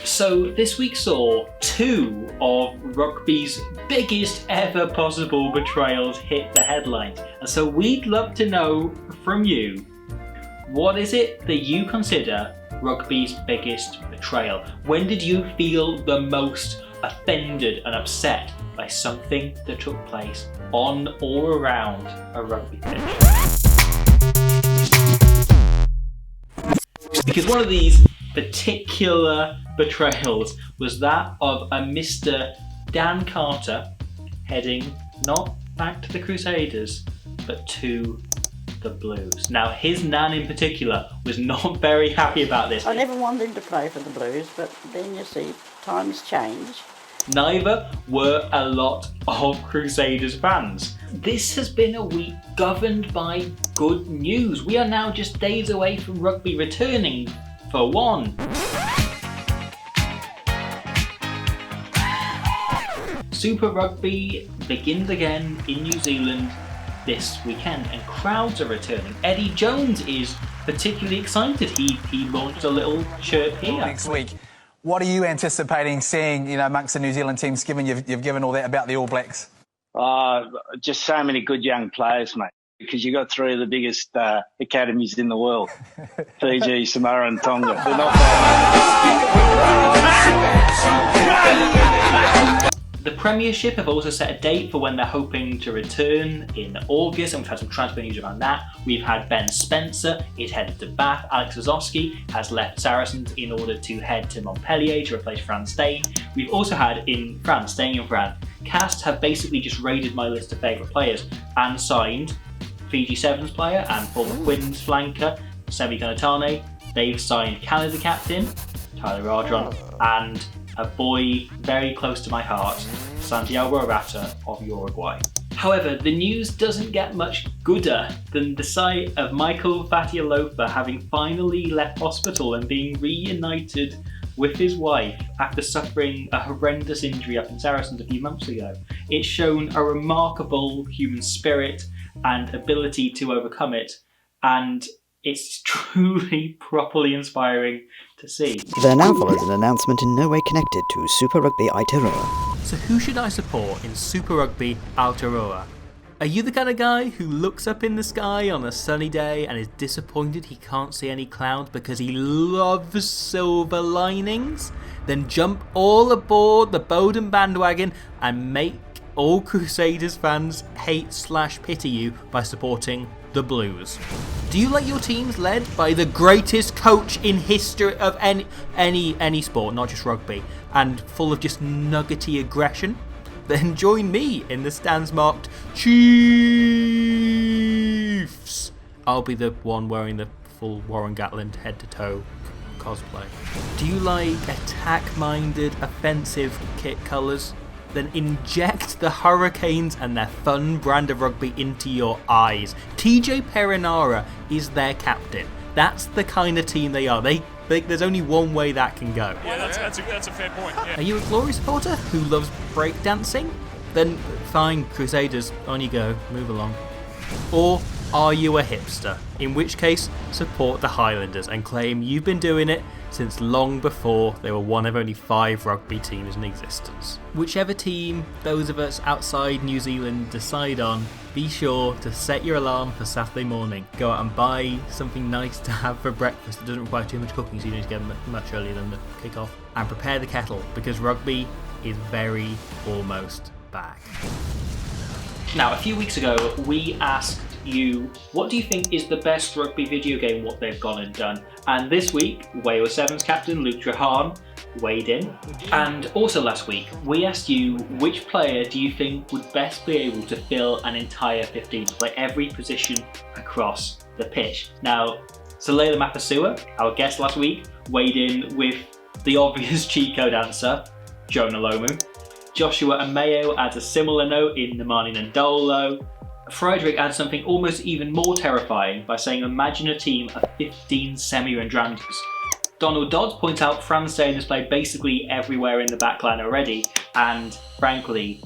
So this week saw two of rugby's biggest ever possible betrayals hit the headlines. And so we'd love to know from you, what is it that you consider rugby's biggest betrayal? When did you feel the most offended and upset by something that took place on or around a rugby pitch? Because one of these particular betrayals was that of a Mr. Dan Carter heading not back to the Crusaders but to the Blues. Now his nan in particular was not very happy about this. I never wanted him to play for the Blues, but then you see, times change. Neither were a lot of Crusaders fans. This has been a week governed by good news. We are now just days away from rugby returning, for one. Super Rugby begins again in New Zealand this weekend and crowds are returning. Eddie Jones is particularly excited. He launched a little chirp here. Next week. What are you anticipating seeing, amongst the New Zealand teams, given you've given all that about the All Blacks? Just so many good young players, mate, because you got three of the biggest academies in the world. Fiji, Samoa and Tonga. They're not bad. The Premiership have also set a date for when they're hoping to return in August, and we've had some transfer news around that. We've had Ben Spencer is headed to Bath. Alex Ozowski has left Saracens in order to head to Montpellier to replace Fran Steyn. We've also had in France, staying in France, Cast have basically just raided my list of favourite players and signed Fiji Sevens player and former Quins flanker Semi Kanatane. They've signed Canada captain Tyler Ardron and a boy very close to my heart, Santiago Arata of Uruguay. However, the news doesn't get much gooder than the sight of Michael Fatialofa having finally left hospital and being reunited with his wife after suffering a horrendous injury up in Saracens a few months ago. It's shown a remarkable human spirit and ability to overcome it, and it's truly properly inspiring to see. There now follows an announcement in no way connected to Super Rugby Aotearoa. So who should I support in Super Rugby Aotearoa? Are you the kind of guy who looks up in the sky on a sunny day and is disappointed he can't see any clouds because he loves silver linings? Then jump all aboard the Bowden bandwagon and make all Crusaders fans hate/pity you by supporting the Blues. Do you like your teams led by the greatest coach in history of any sport, not just rugby, and full of just nuggety aggression? Then join me in the stands marked Chiefs. I'll be the one wearing the full Warren Gatland head-to-toe cosplay. Do you like attack-minded, offensive kit colours? Then inject the Hurricanes and their fun brand of rugby into your eyes. TJ Perinara is their captain. That's the kind of team they are. There's only one way that can go. Yeah, that's a fair point. Yeah. Are you a Glory supporter who loves breakdancing? Then fine, Crusaders, on you go, move along. Or are you a hipster? In which case, support the Highlanders and claim you've been doing it since long before they were one of only 5 rugby teams in existence. Whichever team those of us outside New Zealand decide on, be sure to set your alarm for Saturday morning. Go out and buy something nice to have for breakfast that doesn't require too much cooking, so you don't need to get much earlier than the kick-off. And prepare the kettle, because rugby is very almost back. Now, a few weeks ago, we asked you, what do you think is the best rugby video game, what they've gone and done? And this week, Wales Sevens captain Luke Treharne weighed in. And also last week, we asked you, which player do you think would best be able to fill an entire 15, to play every position across the pitch? Now, Salela Mapasua, our guest last week, weighed in with the obvious cheat code answer, Jonah Lomu. Joshua Amayo adds a similar note in Nemani Nandolo. Friedrich adds something almost even more terrifying by saying, imagine a team of 15 semi-Randrandas. Donald Dodds points out Fran Steyn has played basically everywhere in the backline already, and frankly,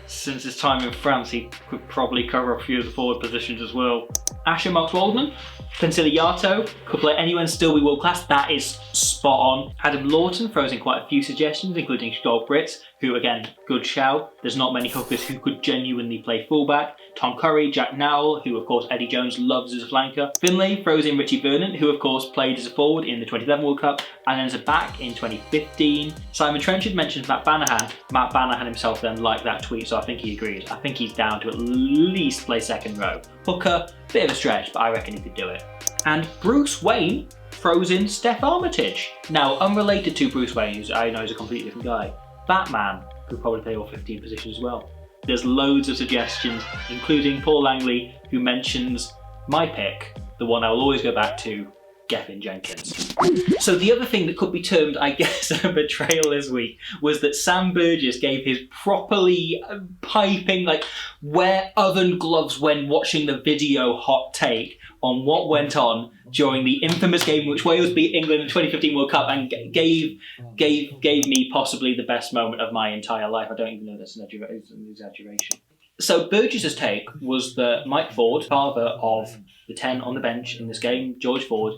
since his time in France, he could probably cover a few of the forward positions as well. Asher Marks Waldman Conciliato could play anyone still be world class. That is spot on. Adam Lawton throws in quite a few suggestions, including Skol Brits, who again, good shout. There's not many hookers who could genuinely play fullback. Tom Curry, Jack Nowell, who of course Eddie Jones loves as a flanker. Finlay throws in Richie Vernon, who of course played as a forward in the 2011 World Cup and then as a back in 2015. Simon Trenchard mentions Matt Banahan. Matt Banahan himself then liked that tweet, so I think he agreed. I think he's down to at least play second row. Hooker, bit of a stretch, but I reckon he could do it. And Bruce Wayne throws in Steph Armitage. Now, unrelated to Bruce Wayne, who I know is a completely different guy, Batman could probably play all 15 positions as well. There's loads of suggestions, including Paul Langley, who mentions my pick, the one I will always go back to, Gethin Jenkins. So the other thing that could be termed, I guess, a betrayal this week was that Sam Burgess gave his properly piping, like, wear oven gloves when watching the video hot take on what went on during the infamous game in which Wales beat England in the 2015 World Cup and gave me possibly the best moment of my entire life. I don't even know that's an exaggeration. So Burgess's take was that Mike Ford, father of the 10 on the bench in this game, George Ford,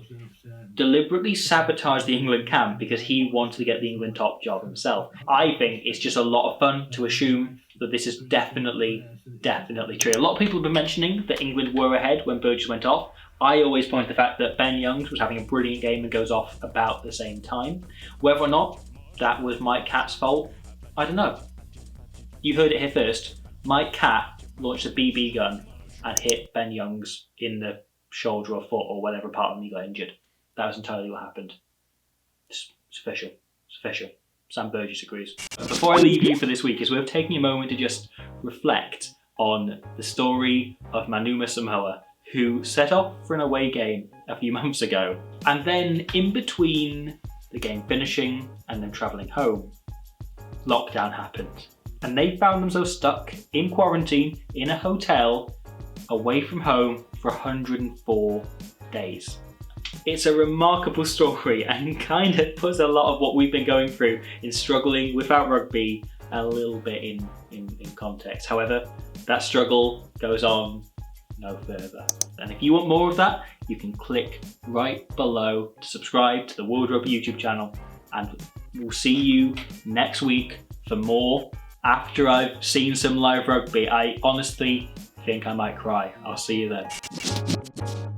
deliberately sabotaged the England camp because he wanted to get the England top job himself. I think it's just a lot of fun to assume that this is definitely true. A lot of people have been mentioning that England were ahead when Burgess went off. I always point to the fact that Ben Youngs was having a brilliant game and goes off about the same time. Whether or not that was Mike Catt's fault, I don't know. You heard it here first. Mike Catt launched a BB gun and hit Ben Youngs in the shoulder or foot or whatever part of him he got injured. That was entirely what happened. It's official. It's official. Sam Burgess agrees. Before I leave you for this week, it's worth taking a moment to just reflect on the story of Manuma Samoa, who set off for an away game a few months ago. And then in between the game finishing and them travelling home, lockdown happened. And they found themselves stuck in quarantine in a hotel away from home for 104 days. It's a remarkable story and kind of puts a lot of what we've been going through in struggling without rugby a little bit in context. However, that struggle goes on no further. And if you want more of that, you can click right below to subscribe to the World Rugby YouTube channel, and we'll see you next week for more. After I've seen some live rugby, I honestly think I might cry. I'll see you then.